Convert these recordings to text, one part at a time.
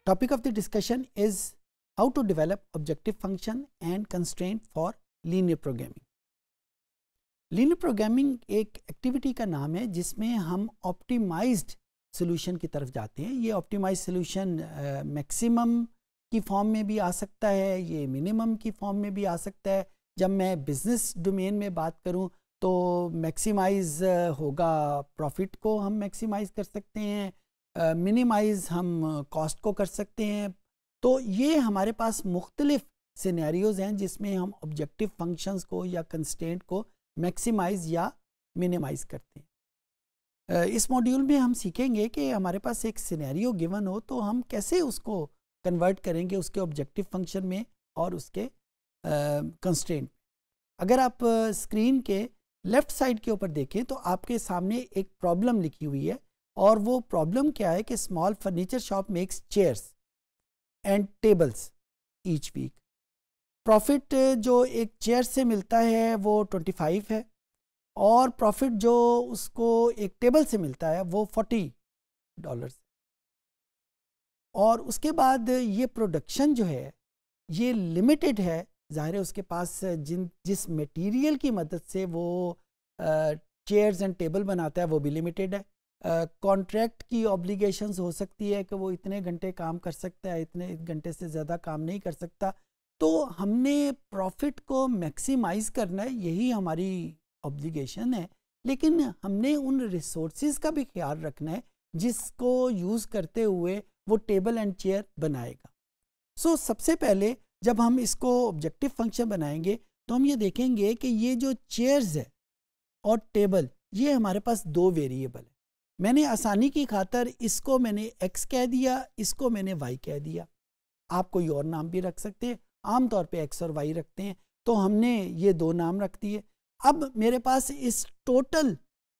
Topic of the discussion is how to develop objective function and constraint for linear programming. Linear programming एक activity का नाम है जिसमें हम ऑप्टिमाइज्ड सोल्यूशन की तरफ जाते हैं. ये ऑप्टिमाइज्ड सोल्यूशन मैक्सिमम की फॉर्म में भी आ सकता है, ये मिनिमम की फॉर्म में भी आ सकता है. जब मैं बिजनेस डोमेन में बात करूं तो मैक्सिमाइज होगा प्रॉफिट को हम मैक्सिमाइज कर सकते हैं, मिनिमाइज हम कॉस्ट को कर सकते हैं. तो ये हमारे पास मुख्तलिफ सिनेरियोज हैं जिसमें हम ऑब्जेक्टिव फंक्शंस को या कंस्ट्रेंट को मैक्सिमाइज या मिनिमाइज करते हैं. इस मॉड्यूल में हम सीखेंगे कि हमारे पास एक सिनेरियो गिवन हो तो हम कैसे उसको कन्वर्ट करेंगे उसके ऑब्जेक्टिव फंक्शन में और उसके कंस्ट्रेंट. अगर आप स्क्रीन के लेफ्ट साइड के ऊपर देखें तो आपके सामने एक प्रॉब्लम लिखी हुई है और वो प्रॉब्लम क्या है कि small furniture shop makes chairs and tables each week. Profit जो एक चेयर से मिलता है वो 25 है और प्रॉफिट जो उसको एक टेबल से मिलता है वो $40. और उसके बाद ये प्रोडक्शन जो है ये लिमिटेड है. ज़ाहिर है उसके पास जिस मटेरियल की मदद से वो चेयर्स एंड टेबल बनाता है वो भी लिमिटेड है. कॉन्ट्रैक्ट की ऑब्लिगेशंस हो सकती है कि वो इतने घंटे काम कर सकता है, इतने घंटे से ज़्यादा काम नहीं कर सकता. तो हमने प्रॉफिट को मैक्सिमाइज करना है, यही हमारी ऑब्लिगेशन है. लेकिन हमने उन रिसोर्सेज का भी ख्याल रखना है जिसको यूज़ करते हुए वो टेबल एंड चेयर बनाएगा. सबसे पहले जब हम इसको ऑब्जेक्टिव फंक्शन बनाएंगे तो हम ये देखेंगे कि ये जो चेयर्स है और टेबल ये हमारे पास दो वेरिएबल है. मैंने आसानी की खातर इसको मैंने x कह दिया, इसको मैंने y कह दिया. आप कोई और नाम भी रख सकते हैं, आमतौर पे x और y रखते हैं, तो हमने ये दो नाम रख दिए. अब मेरे पास इस टोटल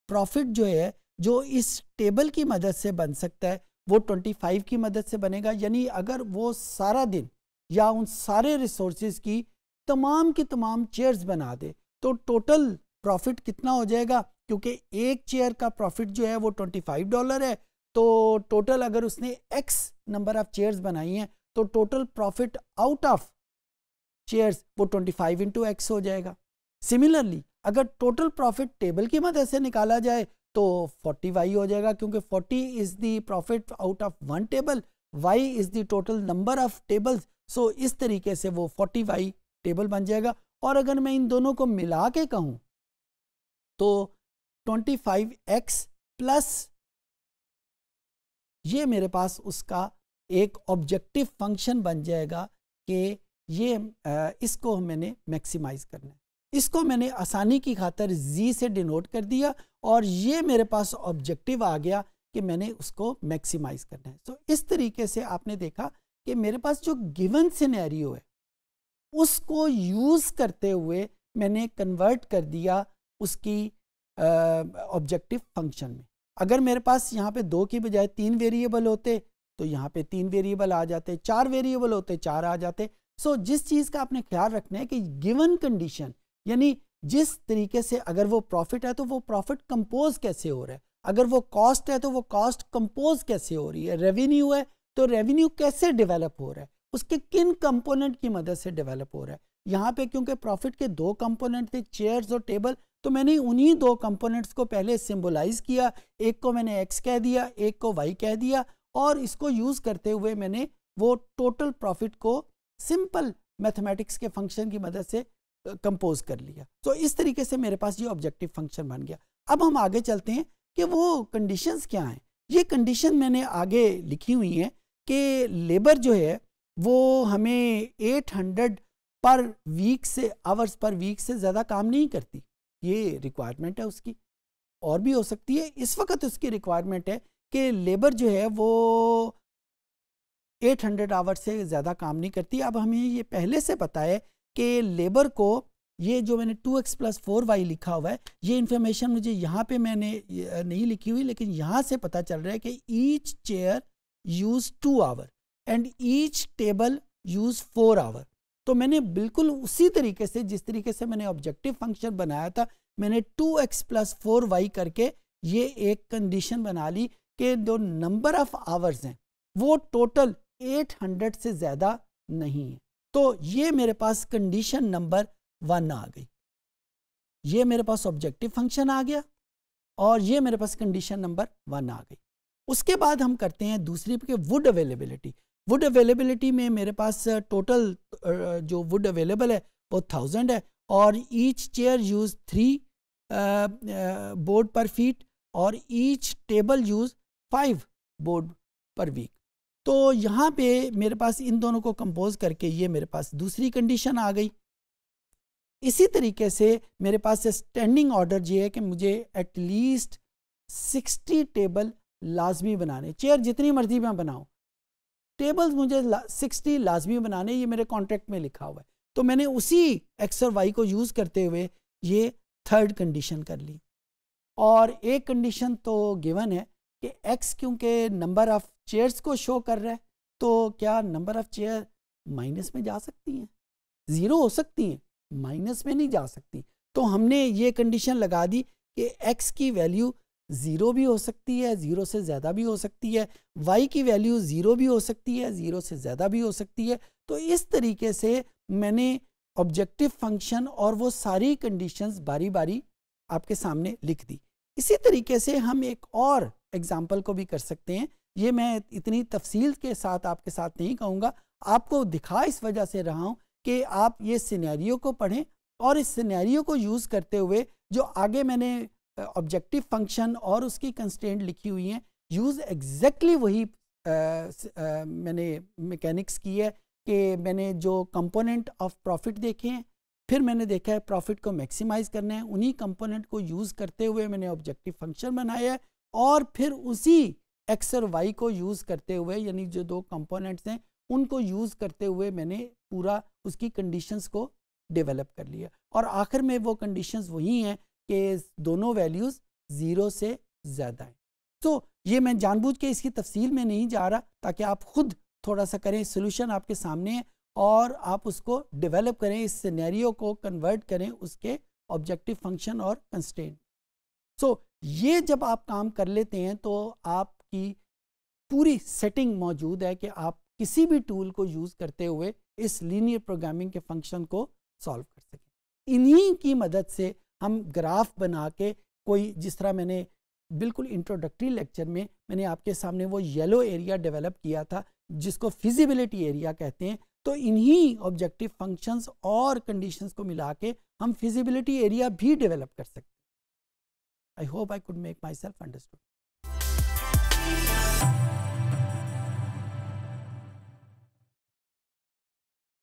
प्रॉफिट जो है जो इस टेबल की मदद से बन सकता है वो 25 की मदद से बनेगा. यानी अगर वो सारा दिन या उन सारे रिसोर्सेज की तमाम चेयर्स बना दे तो टोटल प्रॉफिट कितना हो जाएगा. क्योंकि एक चेयर का प्रॉफिट जो है वो $25 है, तो टोटल अगर उसने x नंबर ऑफ चेयर्स बनाई हैं तो total profit out of chairs वो 25 इंटू x हो जाएगा. सिमिलरली अगर टोटल प्रॉफिट टेबल की मदद से निकाला जाए तो 40y हो जाएगा, क्योंकि 40 is the profit out of one table, y is the total number of tables. So इस तरीके से वो 40y टेबल बन जाएगा. और अगर मैं इन दोनों को मिला के कहूँ तो 25x प्लस ये मेरे पास उसका एक ऑब्जेक्टिव फंक्शन बन जाएगा कि ये इसको मैंने मैक्सिमाइज करना है. इसको मैंने आसानी की खातर z से डिनोट कर दिया और ये मेरे पास ऑब्जेक्टिव आ गया कि मैंने उसको मैक्सिमाइज करना है. तो इस तरीके से आपने देखा कि मेरे पास जो गिवन सिनेरियो है उसको यूज़ करते हुए मैंने कन्वर्ट कर दिया उसकी ऑब्जेक्टिव फंक्शन में. अगर मेरे पास यहाँ पे 2 की बजाय 3 वेरिएबल होते तो यहाँ पे 3 वेरिएबल आ जाते, 4 वेरिएबल होते 4 आ जाते. जिस चीज़ का आपने ख्याल रखना है कि गिवन कंडीशन, यानी जिस तरीके से अगर वो प्रॉफिट है तो वो प्रॉफिट कंपोज कैसे हो रहा है, अगर वो कॉस्ट है तो वो कॉस्ट कंपोज कैसे हो रही है, रेवेन्यू है तो रेवेन्यू कैसे डेवलप हो रहा है, उसके किन कंपोनेंट की मदद से डेवलप हो रहा है. यहाँ पे क्योंकि प्रॉफिट के 2 कंपोनेंट थे, चेयर्स और टेबल, तो मैंने उन्हीं 2 कंपोनेंट्स को पहले सिंबलाइज किया. एक को मैंने x कह दिया, एक को y कह दिया और इसको यूज़ करते हुए मैंने वो टोटल प्रॉफिट को सिंपल मैथमेटिक्स के फंक्शन की मदद से कंपोज कर लिया. तो इस तरीके से मेरे पास ये ऑब्जेक्टिव फंक्शन बन गया. अब हम आगे चलते हैं कि वो कंडीशंस क्या हैं. ये कंडीशन मैंने आगे लिखी हुई हैं कि लेबर जो है वो हमें 800 पर वीक से आवर्स पर वीक से ज़्यादा काम नहीं करती. ये रिक्वायरमेंट है उसकी, और भी हो सकती है. इस वक्त उसकी रिक्वायरमेंट है कि लेबर जो है वो 800 आवर्स से ज़्यादा काम नहीं करती. अब हमें ये पहले से पता है कि लेबर को, ये जो मैंने 2x + 4y लिखा हुआ है, ये इन्फॉर्मेशन मुझे यहाँ पे मैंने नहीं लिखी हुई, लेकिन यहाँ से पता चल रहा है कि each chair use 2 hour and each table use 4 hour. तो मैंने बिल्कुल उसी तरीके से, जिस तरीके से मैंने ऑब्जेक्टिव फंक्शन बनाया था, मैंने 2x + 4y करके ये एक कंडीशन बना ली कि जो नंबर ऑफ आवर्स हैं वो टोटल 800 से ज़्यादा नहीं है। तो ये मेरे पास कंडीशन नंबर 1 आ गई, ये मेरे पास ऑब्जेक्टिव फंक्शन आ गया और ये मेरे पास कंडीशन नंबर 1 आ गई। उसके बाद हम करते हैं दूसरी के वुड अवेलेबिलिटी। वुड अवेलेबिलिटी में मेरे पास टोटल जो वुड अवेलेबल है वो 1000 है और ईच चेयर यूज 3 बोर्ड पर फीट और ईच टेबल यूज 5 बोर्ड पर वीक। तो यहाँ पे मेरे पास इन दोनों को कंपोज करके ये मेरे पास दूसरी कंडीशन आ गई। इसी तरीके से मेरे पास स्टैंडिंग ऑर्डर ये है कि मुझे एटलीस्ट 60 टेबल लाजमी बनाने, चेयर जितनी मर्जी मैं बनाऊं, टेबल्स मुझे 60 लाजमी बनाने, ये मेरे कॉन्ट्रैक्ट में लिखा हुआ है। तो मैंने उसी एक्स और वाई को यूज़ करते हुए ये थर्ड कंडीशन कर ली। और एक कंडीशन तो गिवन है कि एक्स क्योंकि नंबर ऑफ चेयर्स को शो कर रहा है, तो क्या नंबर ऑफ चेयर माइनस में जा सकती हैं, ज़ीरो हो सकती हैं, माइनस में नहीं जा सकती। तो हमने ये कंडीशन लगा दी कि एक्स की वैल्यू 0 भी हो सकती है, 0 से ज़्यादा भी हो सकती है, y की वैल्यू 0 भी हो सकती है, 0 से ज़्यादा भी हो सकती है। तो इस तरीके से मैंने ऑब्जेक्टिव फंक्शन और वो सारी कंडीशंस बारी बारी आपके सामने लिख दी। इसी तरीके से हम एक और एग्जाम्पल को भी कर सकते हैं। ये मैं इतनी तफसील के साथ आपके साथ नहीं कहूँगा, आपको दिखा इस वजह से रहा हूँ कि आप ये सिनेरियो को पढ़ें और इस सिनेरियो को यूज़ करते हुए जो आगे मैंने ऑब्जेक्टिव फंक्शन और उसकी कंस्ट्रेंट लिखी हुई हैं, यूज़ एग्जैक्टली वही मैंने मैकेनिक्स की है कि मैंने जो कंपोनेंट ऑफ प्रॉफिट देखे हैं, फिर मैंने देखा है प्रॉफिट को मैक्सिमाइज करना है, उन्हीं कंपोनेंट को यूज़ करते हुए मैंने ऑब्जेक्टिव फंक्शन बनाया है और फिर उसी एक्स और वाई को यूज़ करते हुए, यानी जो दो कंपोनेंट्स हैं उनको यूज़ करते हुए मैंने पूरा उसकी कंडीशंस को डेवलप कर लिया। और आखिर में वो कंडीशंस वही हैं कि दोनों वैल्यूज़ 0 से ज़्यादा हैं। तो ये मैं जानबूझ के इसकी तफसील में नहीं जा रहा ताकि आप खुद थोड़ा सा करें, सोल्यूशन आपके सामने है और आप उसको डेवलप करें, इस सिनेरियो को कन्वर्ट करें उसके ऑब्जेक्टिव फंक्शन और कंस्ट्रेंट। सो ये जब आप काम कर लेते हैं तो आपकी पूरी सेटिंग मौजूद है कि आप किसी भी टूल को यूज़ करते हुए इस लीनियर प्रोग्रामिंग के फंक्शन को सॉल्व कर सकें। इन्हीं की मदद से हम ग्राफ बना के कोई, जिस तरह मैंने बिल्कुल इंट्रोडक्टरी लेक्चर में मैंने आपके सामने वो येलो एरिया डेवलप किया था जिसको फिजिबिलिटी एरिया कहते हैं, तो इन्हीं ऑब्जेक्टिव फंक्शंस और कंडीशंस को मिला के हम फिजिबिलिटी एरिया भी डेवलप कर सकते हैं। I hope I could make my self understood.